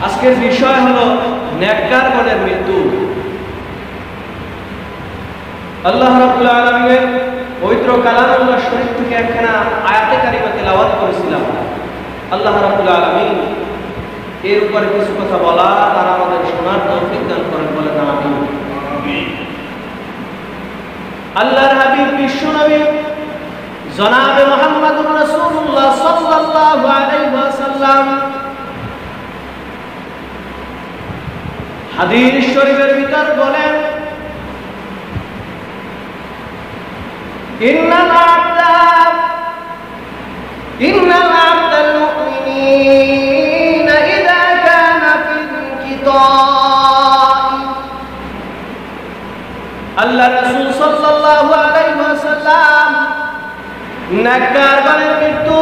আজকের বিষয় হলো নেককারগণের মৃত্যু। আল্লাহ রাব্বুল আলামিনের পবিত্র কালামুল্লাহ শরীফ থেকে একখানা আয়াতে কারিমা তেলাওয়াত করেছিলাম। আল্লাহ রাব্বুল আলামিন এর উপরে কিছু কথা বলা তারা আমাদের শোনার তৌফিক দান করেন বলে আমিন। আল্লাহর হাবিব বিশ্বনবী জনাবে মুহাম্মদুর রাসূলুল্লাহ সাল্লাল্লাহু আলাইহি ওয়াসাল্লাম হাদিস শরীফের ভিতর বলেন, ইন্নাল আবদাল মুমিনিনা ইযা কানা ফিল কিতাব। আল্লাহ রাসূল সাল্লাল্লাহু আলাইহি ওয়াসাল্লাম নেককারগণের মৃত্যু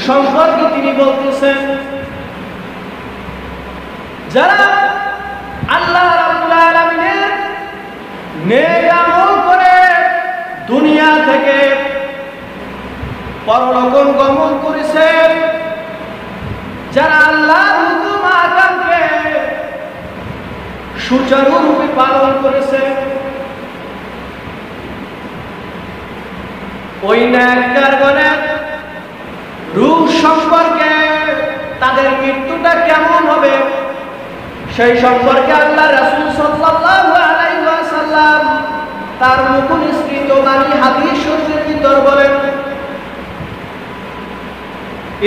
সম্পর্কে তিনি বলতেছেন, যারা আল্লাহ রাব্বুল আলামিনের নেক আমল করে দুনিয়া থেকে পরলোক গমন করেছে, যারা আল্লাহর হুকুম আহকামকে সুচারুরূপে পালন করেছে, ওই নেককারগণের রূহ সম্পর্কে তাদের মৃত্যুটা কেমন হবে সেই সম্পর্কে আল্লাহ রাসূল সাল্লাল্লাহু আলাইহি ওয়াসাল্লাম তার মুখনিসৃত বাণী হাদিস শরীফের ভিতর বলেন,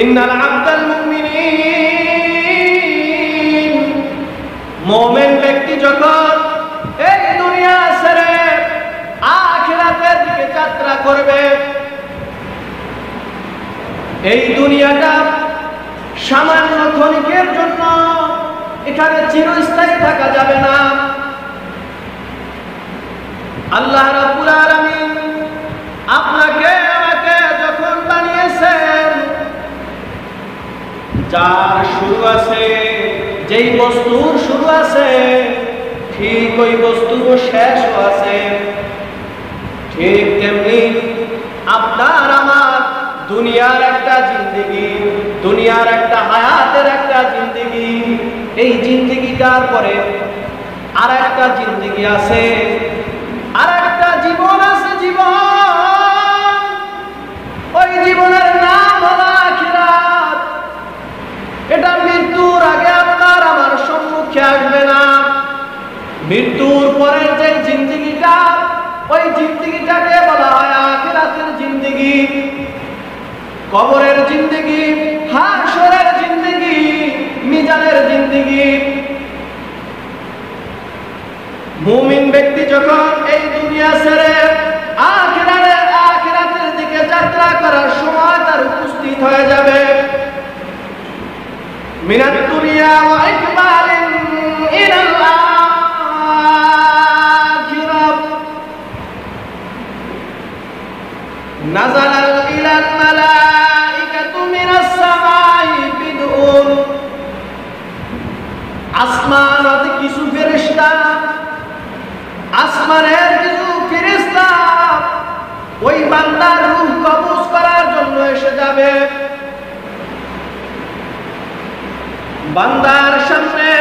ইন্নাল আবদাল মুমিনিন, মুমিন ব্যক্তি যখন এই দুনিয়া ছেড়ে আখিরাতের দিকে যাত্রা করবে, এই দুনিয়াটা সামান্য ক্ষণিকের জন্য, এখানে চিরস্থায়ী থাকা যাবে না। আল্লাহ রাব্বুল আলামিন আপনাকে আমাকে যখন বানিয়েছেন, যার শুরু আছে, যেই বস্তুর শুরু আছে ঠিক ওই বস্তুর শেষও আছে। ঠিক তেমনি আপনার আমার দুনিয়ার একটা জিন্দেগি দুনিয়ার একটা হায়াতের একটা জিন্দেগি, এই জিন্দেগিটার পরে আর একটা জিন্দেগি আছে, আর একটা জীবন আছে। জীবন, ওই জীবনের নাম হলো আখিরাত। এটা মৃত্যুর আগে আপনার আমার সম্মুখে আসবে না। মৃত্যুর পরের যে জিন্দেগিটা, ওই জিন্দেগিটাকে বলা হয় আখিরাতের জিন্দেগি। কবরের জিন্দেগি, হাশরের জিন্দেগি, মিজানের জিন্দেগি। মুমিন ব্যক্তি যখন এই দুনিয়া ছেড়ে আখিরাতের দিকে যাত্রা করার সময় তার উপস্থিত হয়ে যাবে। মিনাত দুনিয়া ওয়া ইকবালিন ইলাল আখিরাহ নাযালা ইলাল মালাইকাতু মিনাস সামাই বিদউন। আসমানে কিছু ফেরেশতা, আসমানের কিছু ফেরেশতা ওই বান্দার রূহ কবজ করার জন্য এসে যাবে। বান্দার সামনে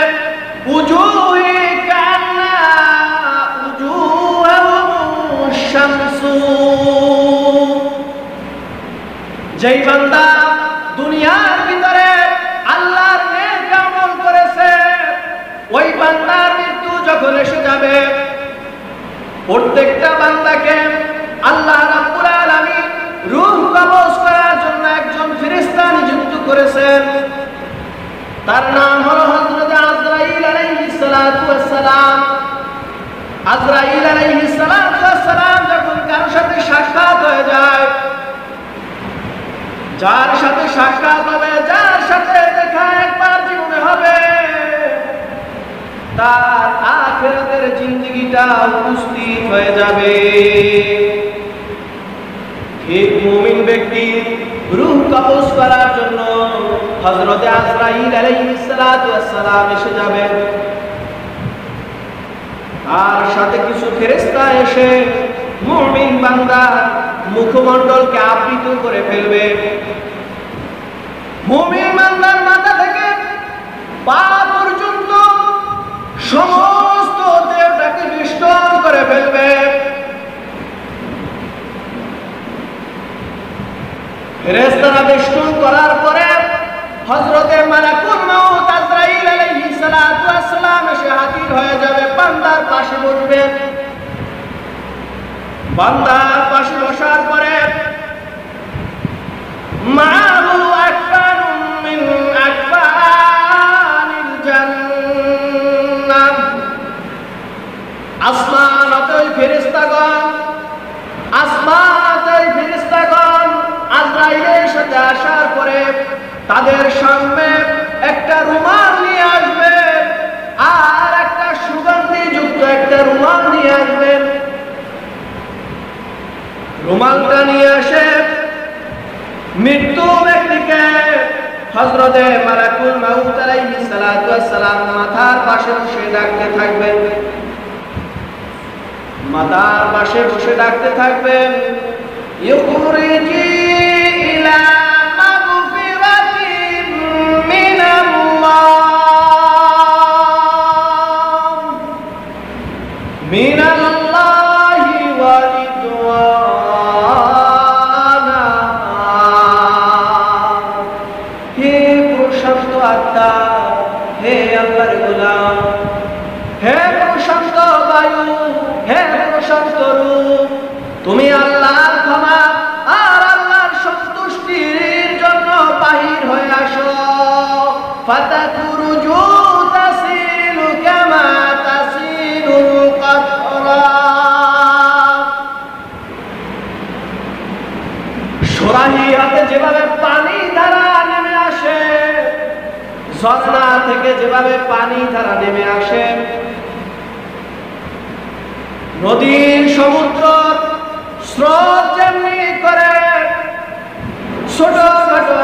উজুহি কান্না উজুহুম শামসু। যেই বান্দা দুনিয়ার ভিতরে আল্লাহর নেক আমল করেছে, ওই বান্দার মৃত্যু যখন এসে যাবে, প্রত্যেকটা বান্দাকে আল্লাহ রাব্বুল আলামিন রূহ কবজ করার জন্য একজন ফেরেশতা নিযুক্ত করেছেন। তার নাম হলো হযরত আজরাইল আলাইহিস সালাতু ওয়াস সালাম। আজরাইল আলাইহিস সালাতু ওয়াস সালাম যখন কারোর সাথে সাক্ষাৎ হয়ে যায়, যার সাথে সাক্ষাৎ হবে, যার সাথে দেখা একবার জীবনে হবে, তার আখিরাতের জিন্দেগিটা উপস্থিত হয়ে যাবে। ঠিক মুমিন ব্যক্তি রূহ কবজ করার জন্য হযরত আজরাইল আলাইহিস সালাতু ওয়াস সালাম এসে যাবে। আর সাথে কিছু ফেরেশতা এসে মুমিন বান্দার মুখমণ্ডলকে আবৃত করে ফেলবে। মুমিন বান্দার মাথা থেকে পা পর্যন্ত সমস্ত দেহটাকে বেষ্টন করে ফেলবে। ফেরেশতারা বেষ্টন করার পরে হযরতে মালাকুল মাউত আজরাইল আলাইহিস সালাতু ওয়াস সালাম এসে হাজির হয়ে যাবে, বান্দার পাশে বসবে। বান্দার পাশে বসার পরে মাহু আকফানুম মিন আকফানিল জান্নাহ। আসমানতে ফেরেশতাগণ, আসমানতে ফেরেশতাগণ আজরাইলের সাথে আসার পরে তাদের সামনে একটা রুমাল নিয়ে আসবে, আর একটা সুগন্ধিযুক্ত একটা রুমাল নিয়ে আসবেন। রুমালটা নিয়ে আসে মৃত্যু ব্যক্তিকে হযরতে মালাকুল মাউত আলাইহিস সালাতু ওয়াস সালাম মাথার পাশে বসে ডাকতে থাকবেন। মাথার পাশে বসে ডাকতে থাকবেন, ইউখরিজি ইলা মাগফিরাতিন মিনাল্লাহি ওয়া রিদওয়ানা। হে প্রশান্ত আত্মা, হে আল্লাহর গোলাম, হে প্রশান্ত বায়ু, হে প্রশান্ত রূপ, তুমি আল্লাহর ক্ষমা আর আল্লাহর সন্তুষ্টির জন্য বাহির হয়ে আসো। ফাতাখরুজু তাসিলু কামা তাসিলুল কাতরা। সোরাহি হাতে যেভাবে পানি ধারা নেমে আসে, ঝর্ণা থেকে যেভাবে পানি ধারা নেমে আসে, নদীর সমুদ্র স্রোত যেমনি করে ছোটখাটো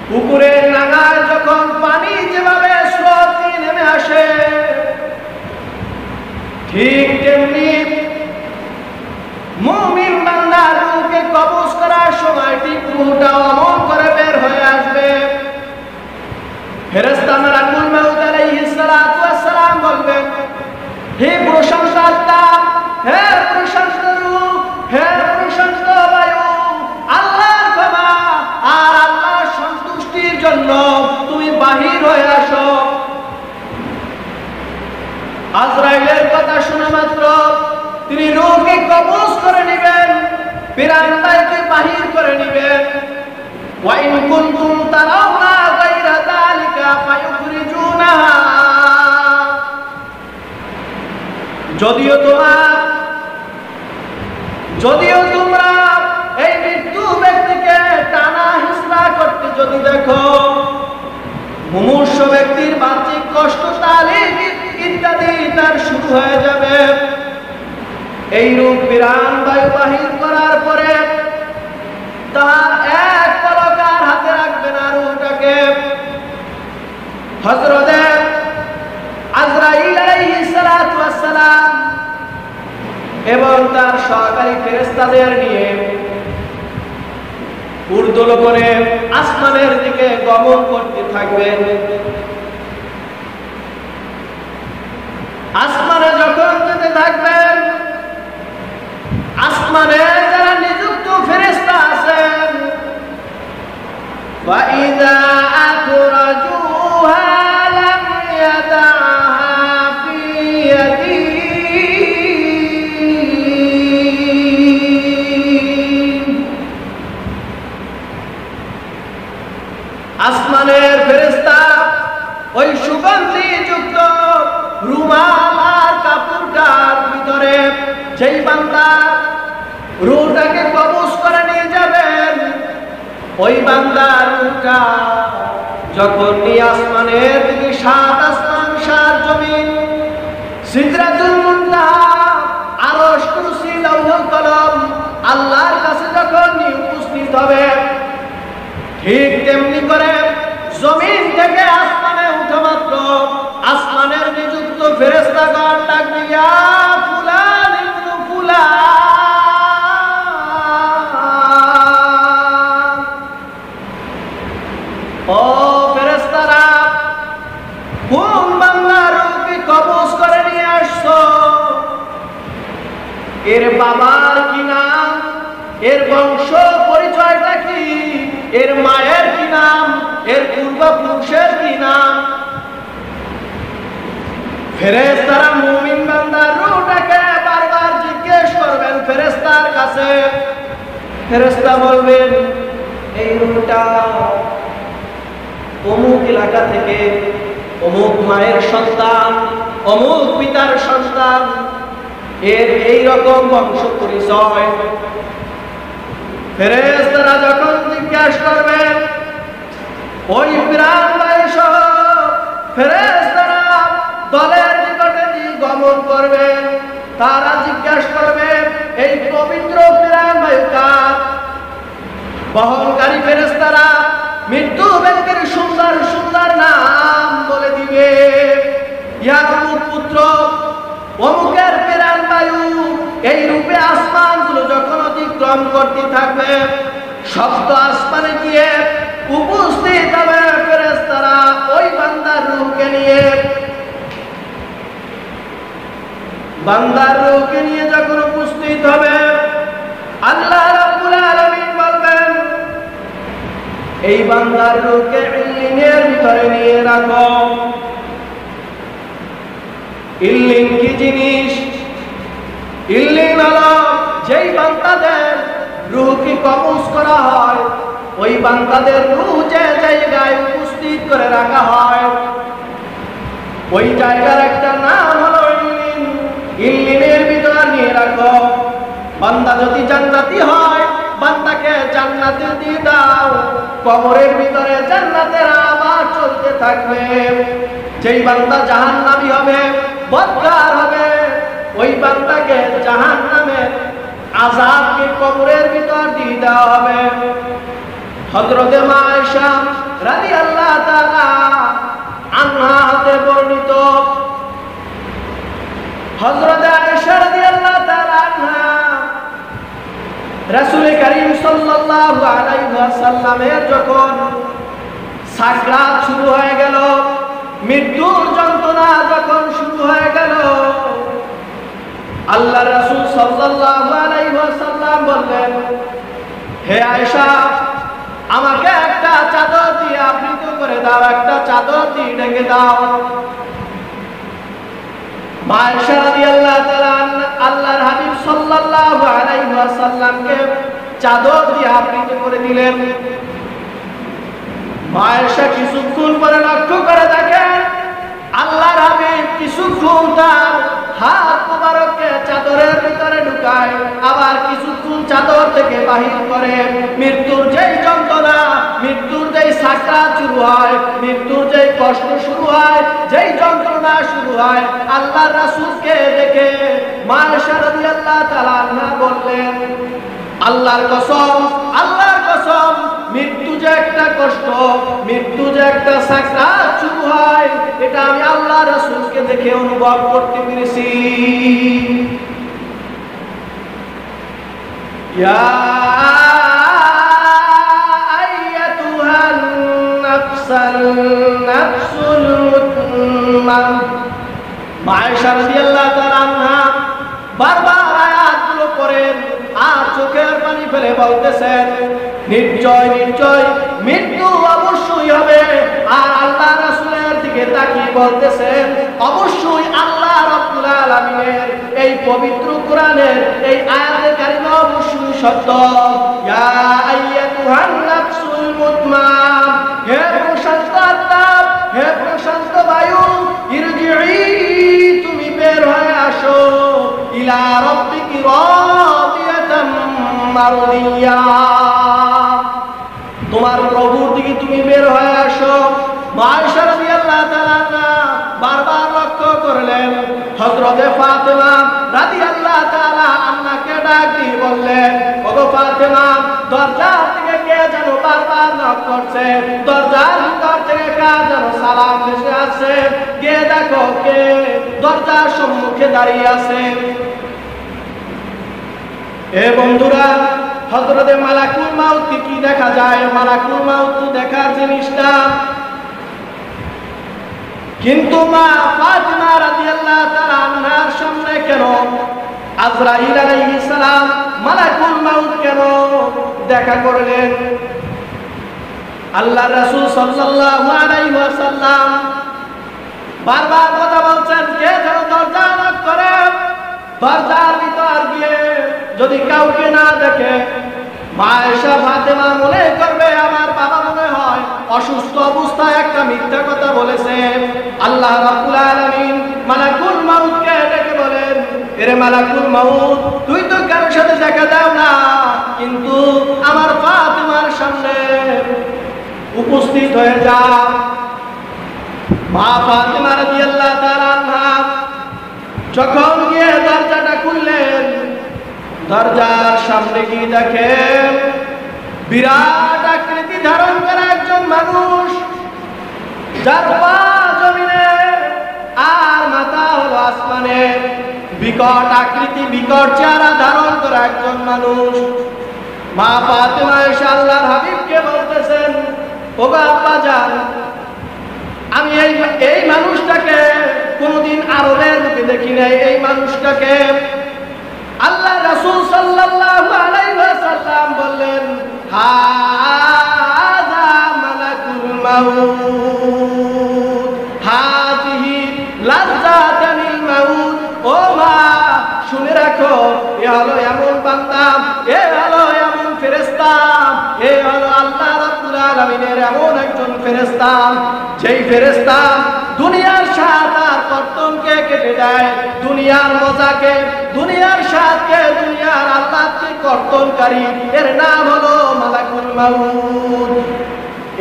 পুকুরের নাগায় যখন পানি যেভাবে স্রোত নেমে আসে, ঠিক তেমনি মুমিন বান্দার রূহকে কবজ করার সময় ঠিক রূহটা অমন করে বের হয়ে হে প্রশংসা আত্মা, হে প্রশংসা রূপ, হে প্রশংসা বায়ু, আল্লাহর ক্ষমা আর আল্লাহর সন্তুষ্টির জন্য তুমি বাহির হয়ে আসো। আজরাইলের কথা শোনা মাত্র তিনি রূহকে কবজ করে নেবেন, প্রাণটাকে বাহির করে নেবেন। ওয়া ইন কুনতুম তারাউনা গায়রা যালিকা ফায়ুখরিজুনাহা, যদিও তোমরা এই মৃত্যু ব্যক্তিকে টানা হিসরা করতে যদি দেখো, মুমূর্ষ ব্যক্তির বাহ্যিক কষ্ট তালিম ইত্যাদি তার শুরু হয়ে যাবে। এই রূপ বিরান বায়ু বাহির করার পরে তার এক পলকার হাতে রাখবে না রূহটাকে। হযরত আজরাইল আলাইহিস সালাতু ওয়াস সালাম এবং তার সহকারী ফেরেশতাদের নিয়ে ঊর্ধ্বল করে আসমানের দিকে গমন করতে থাকবেন। আসমানে যখন যেতে থাকবেন, আসমানে যারা নিযুক্ত ফেরেশতা আছেন, وَإِذَا أَخْرَجُوهَا لَمْ يَدَعْهَا فِي يَدِهِ। আসমানের ফেরেশতা ওই সুগন্ধি যুক্ত রুমাল আর কাপড়টার ভিতরে যেই বান্দা রূহটাকে কবজ করে নিয়ে যাবেন, ওই বান্দার রূহটা যখন নিয়ে আসমানের দিকে, সাত আসমান সাত জমিন সিদরাতুল মুনতাহা আরশ কুরসি লৌহ কলম আল্লাহর কাছে যখন নিয়ে উপস্থিত হবে, ঠিক তেমনি করে জমিন থেকে আসমানে উঠা মাত্র আসমানের নিযুক্ত ফেরেশতাগণ ডাক দিয়া ফুলান ইবনু ফুলান, ও ফেরেশতারা, কোন বান্দার রূহকে কবজ করে নিয়ে আসছো? এর বাবার কি নাম, এর বংশ পরিচয়টা কি, এর মায়ের কি নাম, এর পূর্বপুরুষের কি নাম? ফেরেশতারা মুমিন বান্দার রূহটাকে বারবার জিজ্ঞেস করবেন ফেরেশতার কাছে। ফেরেশতা বলবেন, এই রূহটা অমুক এলাকা থেকে, অমুক মায়ের সন্তান, অমুক পিতার সন্তান, এর এই রকম বংশ পরিচয়। ফেরেশতারা যখন জিজ্ঞাসা করবেন, ওই প্রাণবায়ু সহ ফেরেশতারা দলের নিকটে দিয়ে গমন করবেন। তারা জিজ্ঞাসা করবেন, এই পবিত্র প্রাণবায়ু কার? বহনকারী ফেরেশতারা মৃত্যু ব্যক্তির সুন্দর সুন্দর নাম বলে দিবে। ইয়াকুব পুত্র অমুকের প্রাণবায়ু। এই রূপে আসমানগুলো যখন অতিক্রম করতে থাকবে, সপ্ত আসমানে গিয়ে উপস্থিত হবে ফেরেশতারা ওই বান্দার রূহকে নিয়ে। বান্দার রূহকে নিয়ে যখন উপস্থিত হবে, আল্লাহ রাব্বুল আলামিন বলবেন, এই বান্দার রূহকে ইল্লিনের ভিতরে নিয়ে রাখো। ইল্লিন কি জিনিস? ইল্লিন হলো যেই বান্দাদের রূহকে কবজ করা হয়, ওই বান্দাদের রূহ যে জায়গায় উপস্থিত করে রাখা হয়, ওই জায়গার একটা নাম হলো ইল্লিন। ইল্লিনের ভিতরে নিয়ে রাখো। বান্দা যদি জান্নাতি হয়, বান্দাকে জান্নাতে দিয়ে দাও। কবরের ভিতরে জান্নাতের আওয়াজ চলতে থাকবে। যেই বান্দা জাহান্নামী হবে, বদকার হবে, ওই বান্দাকে জাহান্নামের আযাবকে কবরের ভিতর দিয়ে দেওয়া হবে। হযরতে মা আয়েশা রাদিয়াল্লাহু তাআলা আনহা হতে বর্ণিত, হযরতে আয়েশা রাদিয়াল্লাহু তাআলা আনহা রাসূল করিম সাল্লাল্লাহু আলাইহি ওয়াসাল্লামের যখন সাকরাত শুরু হয়ে গেল, মৃত্যুর যন্ত্রণা যখন শুরু হয়ে গেল, আল্লাহ রাসূল সাল্লাল্লাহু আলাইহি ওয়াসাল্লাম বললেন, হে আয়েশা, আমাকে একটা চাদর দিয়ে আবৃত করে দাও, একটা চাদর দিয়ে ঢেকে দাও। মা আয়েশা রাদিয়াল্লাহু তাআলা আল্লাহর হাবিব সাল্লাল্লাহু আলাইহি ওয়াসাল্লামকে চাদর দিয়ে আবৃত করে দিলেন। মা আয়েশা কিছুক্ষণ পরে লক্ষ্য করে দেখেন আল্লাহর হাবিব কিছুক্ষণ তার হাত মোবারককে চাদরের ভিতরে ঢুকায়, আবার কিছুক্ষণ চাদর থেকে বাহির করে। মৃত্যুর যেই যন্ত্রণা, মৃত্যুর যেই সাকরাত শুরু হয়, মৃত্যুর যেই কষ্ট শুরু হয়, যেই যন্ত্রণা শুরু হয়, আল্লাহর রাসূলকে দেখে মা আয়েশা রাদিয়াল্লাহু তাআলা আনহা বললেন, আল্লাহর কসম, আল্লাহর কসম, মৃত্যু যে একটা কষ্ট, মৃত্যু যে একটা সাকরাত শুরু হয়, এটা আমি আল্লাহর রাসূলকে দেখে অনুভব করতে পেরেছি। ইয়া আইয়াতুহান নাফসুল মুতমাইন্নাহ। মা আয়েশা রাদিয়াল্লাহু তাআলা আনহা বারবার আয়াতগুলো পড়েন আর চোখের পানি ফেলে বলতেছেন, নিশ্চয় নিশ্চয় মৃত্যু অবশ্যই হবে। আর আল্লাহ রাসূলের দিকে তাকিয়ে বলতেছেন, অবশ্যই আল্লাহ রাব্বুল আলামিনের এই পবিত্র কোরআনের এই আয়াতে কারিমা অবশ্যই সত্য। ইয়া আইয়াতুহান নাফসুল মুতমাইন্নাহ, হে প্রশান্ত আত্মা, হে প্রশান্ত বায়ু, ইরজিই, তুমি বের হয়ে আসো, ইলা রাব্বিকি রাদিয়াতাম মারদিয়া, তোমার প্রভুর দিকে তুমি বের হয়ে আসো। মা আয়েশা রাদিয়াল্লাহু তাআলা বারবার লক্ষ্য করলেন হযরতে ফাতেমা রাদিয়াল্লাহু তাআলা আন্নাকে ডাক দিয়ে বললেন, ওগো ফাতেমা, দরজার থেকে কে যেন বারবার নক করছে, দরজার ভিতর থেকে কার যেন সালাম ভেসে আসছে, গিয়ে দেখো কে দরজার সম্মুখে দাঁড়িয়ে আছে। এ বন্ধুরা, হযরতে মালাকুল মাউত কি দেখা যায়? মালাকুল মাউত দেখার জিনিসটা, কিন্তু মা ফাতিমা রাদিয়াল্লাহু তাআলা আনহার সামনে কেন আজরাইল আলাইহিস সালাম, মালাকুল মাউত কেন দেখা করলেন? আল্লাহর রাসূল সাল্লাল্লাহু আলাইহি ওয়াসাল্লাম বারবার কথা বলছেন, কে যেন দরজা নক করে, দরজার ভিতর গিয়ে যদি কাউকে না দেখে, মা আয়েশা ফাতেমা মনে করবে আমার বাবা মনে হয় অসুস্থ অবস্থায় একটা মিথ্যা কথা বলেছে। আল্লাহ রাব্বুল আলামিন মালাকুল মাউতকে ডেকে বলেন, এরে মালাকুল মাউত, তুই তো কারোর সাথে দেখা দাও না, কিন্তু আমার ফাতেমার সামনে উপস্থিত হয়ে যা। মা ফাতেমা রাদিয়াল্লাহু তাআলা আনহা যখন গিয়ে দরজাটা খুললেন, দরজার সামনে কি দেখেন বিরাট আকৃতি ধারণ করা একজন মানুষ, যার পা জমিনে আর মাথা হলো আসমানে, বিকট আকৃতি, বিকট চেহারা ধারণ করা একজন মানুষ। মা ফাতেমা এসে আল্লাহর হাবিবকে বলতেছেন, ওগো আব্বাজান, আমি এই মানুষটাকে কোনদিন আরবের রূপে দেখি নাই। এই মানুষটাকে আল্লাহ রাসূল সাল্লাল্লাহু আলাইহি ওয়াসাল্লাম বললেন, হাযা মালাকুল মাউত, হাযিহি লাযাতানিল মাউত। ও মা, শুনে রাখো, এ হলো এমন বান্দা, এ হলো এমন ফেরেশতা, এ হলো আল্লাহ রাব্বুল আলামিনের এমন একজন ফেরেশতা, যেই ফেরেশতা দুনিয়ার স্বাদ আর কর্তনকে কেটে দেয়, দুনিয়ার মজাকে, দুনিয়ার স্বাদকে, দুনিয়ার আল্লাহকে কর্তনকারী, এর নাম হলো মালাকুল মাউত।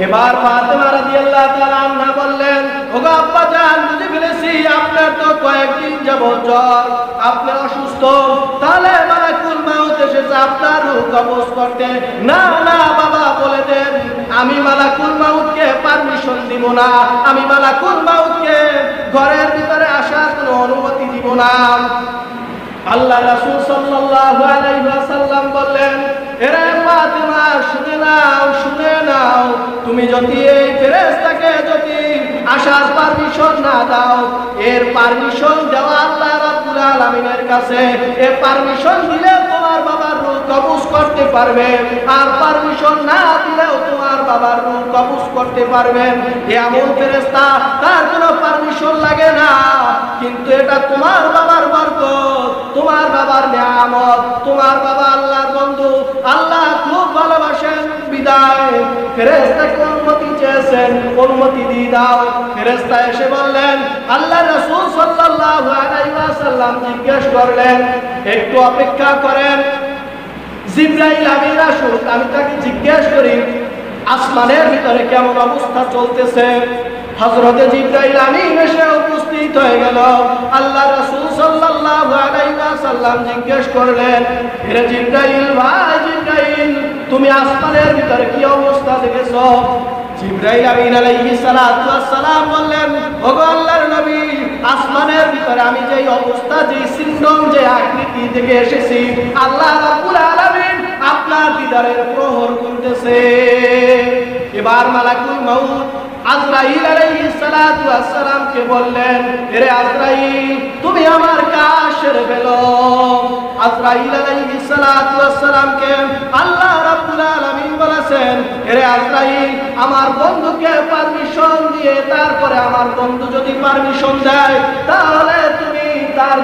এবার ফাতেমা রাদিয়াল্লাহু তাআলা আনহা বললেন, ওগো আব্বাজান, বুঝে ফেলেছি আপনার তো কয়েকদিন যাবত জ্বর, আপনি অসুস্থ, তাহলে মালাকুল মাউত এসেছে আপনার রূহ কবজ করতে। না না বাবা, বলে দেন, আমি মালাকুল মাউতকে পারমিশন দিব না, আমি মালাকুল মাউতকে ঘরের ভিতরে আসার কোনো অনুমতি দিব না। আল্লাহ রাসূল সাল্লাল্লাহু আলাইহি ওয়াসাল্লাম বললেন, এরে ফাতেমা, শুনে নাও, শুনে নাও, তুমি যদি এই ফেরেশতাকে যদি আসার পারমিশন না দাও, এর পারমিশন দেওয়া আল্লাহ রাব্বুল আলামিনের কাছে। এ পারমিশন দিলে তোমার বাবার রূহ কবজ করতে পারবে, আর পারমিশন না দিলেও তোমার বাবার রূহ কবজ করতে পারবেন। এমন ফেরেশতা তার কোনো পারমিশন লাগে না, কিন্তু এটা তোমার বাবার বরকত, তোমার বাবার নিয়ামত। তোমার বাবা আল্লাহর বন্ধু, আল্লাহ খুব ভালোবাসেন বিদায় ফেরেশতাকে অনুমতি চেয়েছেন, অনুমতি দিয়ে দাও। ফেরেশতা এসে বললেন, আল্লাহ রাসূল সাল্লাল্লাহু আলাইহি ওয়াসাল্লাম জিজ্ঞেস করলেন, একটু অপেক্ষা করেন, জিবরাইল আমিন আসুক, আমি তাকে জিজ্ঞেস করি আসমানের ভিতরে কেমন অবস্থা চলতেছে। হযরতে জিবরাইল আমিন এসে উপস্থিত হয়ে গেল। আল্লাহ রাসূল সাল্লাল্লাহু আলাইহি ওয়াসাল্লাম জিজ্ঞেস করলেন, হে জিবরাইল ভাই জিবরাইল, তুমি আসমানের ভিতরে কি অবস্থা দেখেছো? জিবরাইল আমিন আলাইহিস সালাতু ওয়াস সালাম বললেন, ওগো আল্লাহর নবী, আসমানের ভিতরে আমি যে অবস্থা, যে সিন্ডম, যে আকৃতি দেখে এসেছি, আল্লাহ রাব্বুল আলামিন আপনার দিদারের প্রহর গুনতেছে। এবার মালাকুল মাউত আজরাইল আলাইহিস সালাতু ওয়াস সালামকে বললেন, হে আজরাইল, তুমি আমার কাজ সেরে ফেলো। আজরাইল আলাইহিস সালাতু ওয়াস সালামকে আল্লাহ রাব্বুল আলামিন বলেছেন, হে আজরাইল, আমার বন্ধুকে পারমিশন দিয়ে, তারপরে আমার বন্ধু যদি পারমিশন দেয়, তাহলে তুমি তার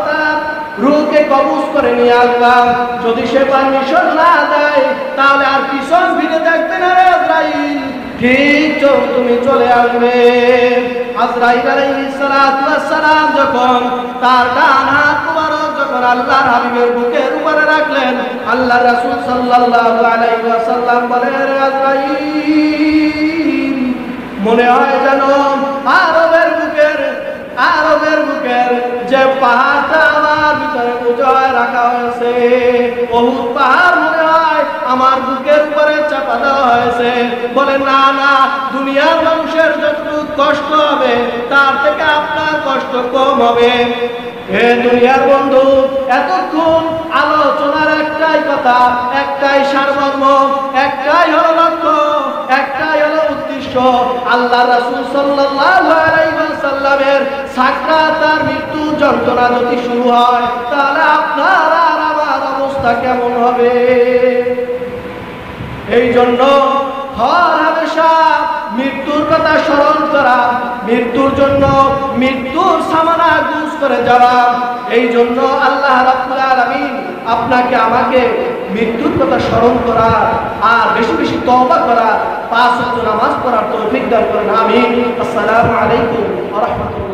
তার রূহকে কবজ করে নিয়ে আসবা। যদি সে পারমিশন না দেয়, তাহলে আর পিছন ফিরে দেখবে না রে আজরাইল, ঠিক তুমি চলে আসবে। আজরাইল আলাইহিস সালাতু ওয়াস সালাম যখন তার ডান হাত মুবারক যখন আল্লাহর হাবিবের বুকের উপরে রাখলেন, আল্লাহ রাসূল সাল্লাল্লাহু আলাইহি ওয়াসাল্লাম বলেন, আজরাইল, মনে হয় যেন আরবের বুকের যে পাহাড়টা আমার ভিতরে বোঝায় রাখা হয়েছে, উহুদ পাহাড় মনে হয় আমার বুকের উপরে চাপা দেওয়া হয়েছে। বলে, না না, দুনিয়ার মানুষের যতটুকু কষ্ট হবে তার থেকে আপনার কষ্ট কম হবে। হে দুনিয়ার বন্ধু, এতক্ষণ আলোচনার একটাই কথা, একটাই সারমর্ম, একটাই হলো লক্ষ্য, একটাই হলো উদ্দেশ্য। আল্লাহ রাসূল সাল্লাল্লাহু আলাইহি ওয়াসাল্লামের সাকরাত আর মৃত্যু যন্ত্রণা যদি শুরু হয়, তাহলে আপনার আর আমার অবস্থা কেমন হবে? এই জন্য হর হামেশা মৃত্যুর কথা স্মরণ করা, মৃত্যুর জন্য মৃত্যুর সামনা গুজ করে যাওয়া। এই জন্য আল্লাহ রাব্বুল আলামিন আপনাকে আমাকে মৃত্যুর কথা স্মরণ করা আর বেশি বেশি তওবা করা, 5 ওয়াক্ত নামাজ পড়ার তৌফিক দান করেন। আমিন। আসসালামু আলাইকুম ওয়া রাহমাতুল্লাহ।